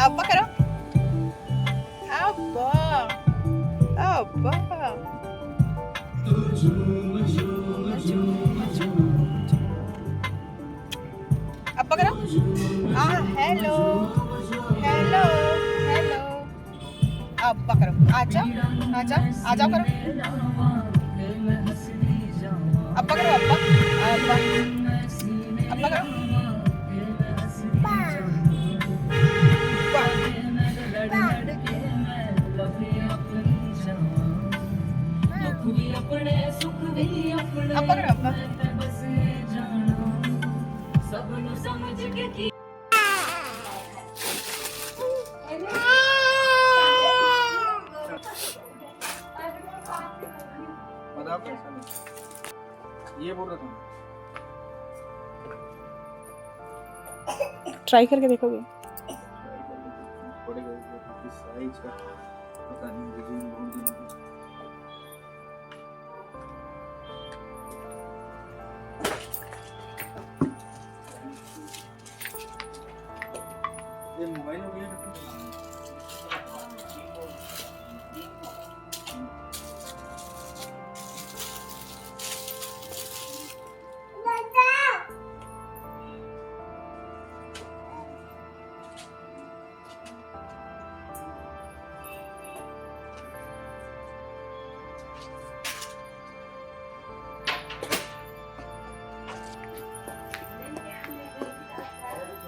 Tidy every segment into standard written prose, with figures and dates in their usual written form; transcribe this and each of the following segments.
अब्बा करो। अब्बा अब्बा अब्बा करो। Hello hello hello. अब्बा करो। आजा आजा आजा करो। अब्बा करो। अब्बा अब्बा अब्बा करो। अब्बा करो। अब्बा ये बोल रहा था ट्राई करके देखोगे? साइज का पता नहीं मुझे बहुत दिन ये मोबाइल हो गया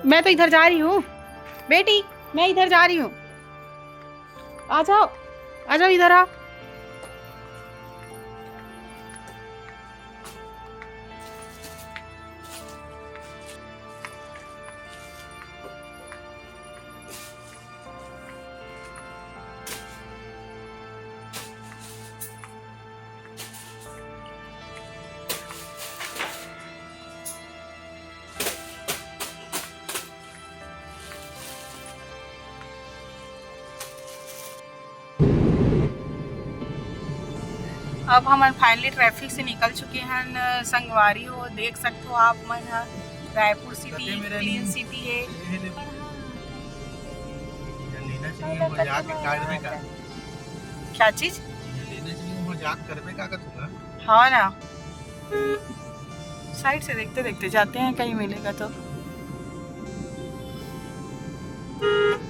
मैं तो इधर जा रही हूँ बेटी, मैं इधर जा रही हूँ। आ जाओ इधर आओ। अब हम फाइनली ट्रैफिक से निकल चुके हैं संगवारी हो। देख सकते हो आप मन रायपुर सिटी क्लीन सिटी है। लेना चाहिए मजाक करने का। क्या चीज लेना चाहिए मजाक करने का तुमका। हाँ ना, साइड से देखते देखते जाते हैं, कहीं मिलेगा तो।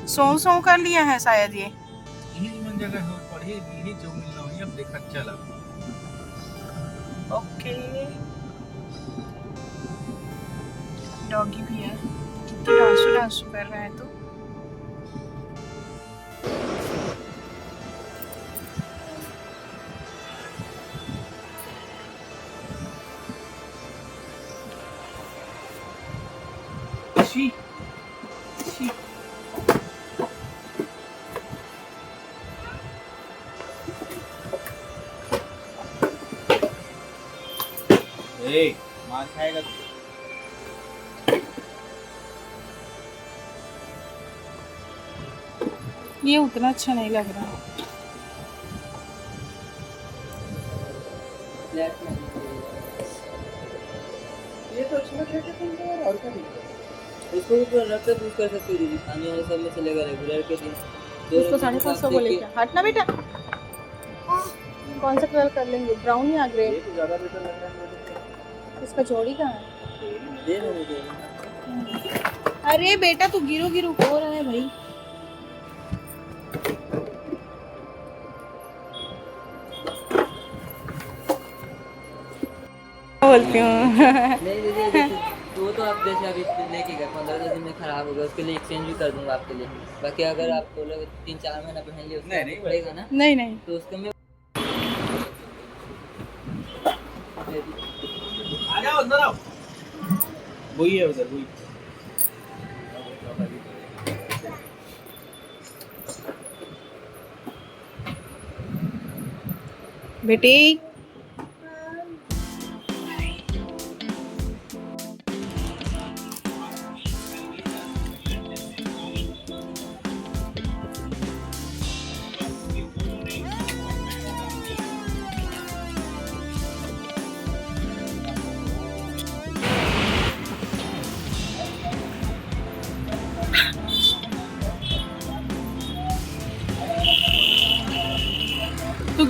सो कर लिया है शायद ये। यही मन जगह हो पढ़े यही जो मिलना हो अब देखा चला। ओके डॉगी भी है, कितनी डांसू कर रहा है तो। शी मार खाएगा तू। ये उतना अच्छा नहीं लग रहा। ये तो अच्छा लग रहा है और क्या इसको भी पूरा रख कर यूज कर सकते हो दीदी। पानी वाले सब में चलेगा रेगुलर के लिए। उसको 750 बोले क्या? हटना बेटा। कौन सा कलर कर लेंगे, ब्राउन या ग्रे? ये तो ज्यादा बेटर लग रहा है मुझे। इसका जोड़ी कहाँ है? दे दो मुझे। अरे बेटा तू गिरो हो रहा है भाई। बोलती हूँ नहीं दीदी वो तो आप जैसे अभी लेके गए 15 दिन में खराब हो गया, उसके लिए एक्सचेंज भी कर दूंगा आपके लिए। बाकी अगर आप बोलोगे 3-4 महीना पहन लिए उसके पड़ेगा ना। नहीं तो उसके में आ जाओ अंदर आओ। वही है उधर वही। बेटी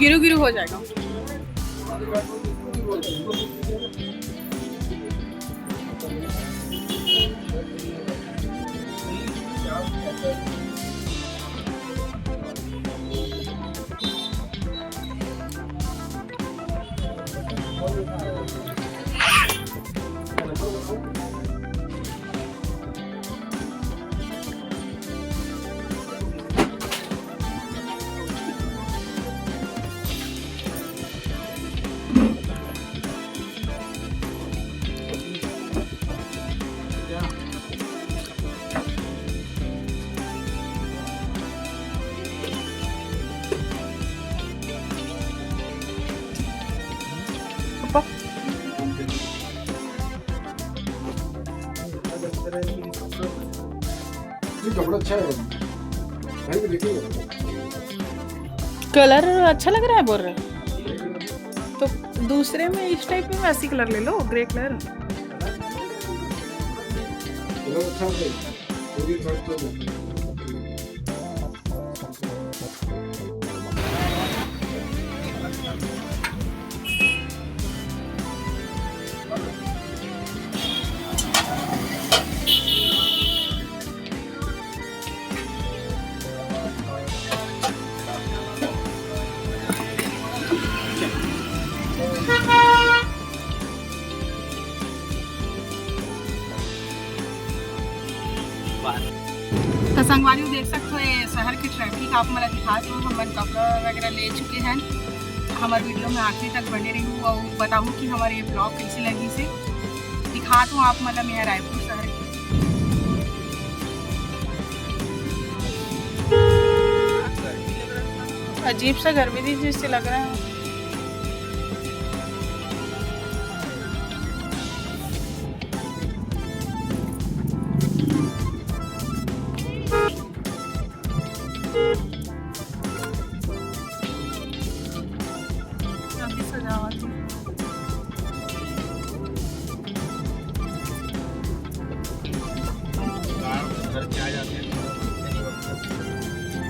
गिरू गिरू हो जाएगा। कपड़ा अच्छा है भाई, देखिए कलर अच्छा लग रहा है बोल रहे, तो दूसरे में इस टाइप में वैसी कलर ले लो, ग्रे कलर। कलर अच्छा है, पूरी शर्ट तो तो संगवारी देख सकते हो ये शहर की ट्रैफिक आप मैं दिखा दूँ। हम कपड़ा वगैरह ले चुके हैं। हमारे वीडियो में आखिरी तक बने रही हूँ और बताऊँ कि हमारे ये ब्लॉग कैसी लगी से दिखा दूँ आप मतलब मेरा रायपुर शहर की। अजीब सा गर्मी जैसे लग रहा है।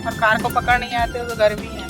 और कार को पकड़ नहीं आते तो गर्मी है।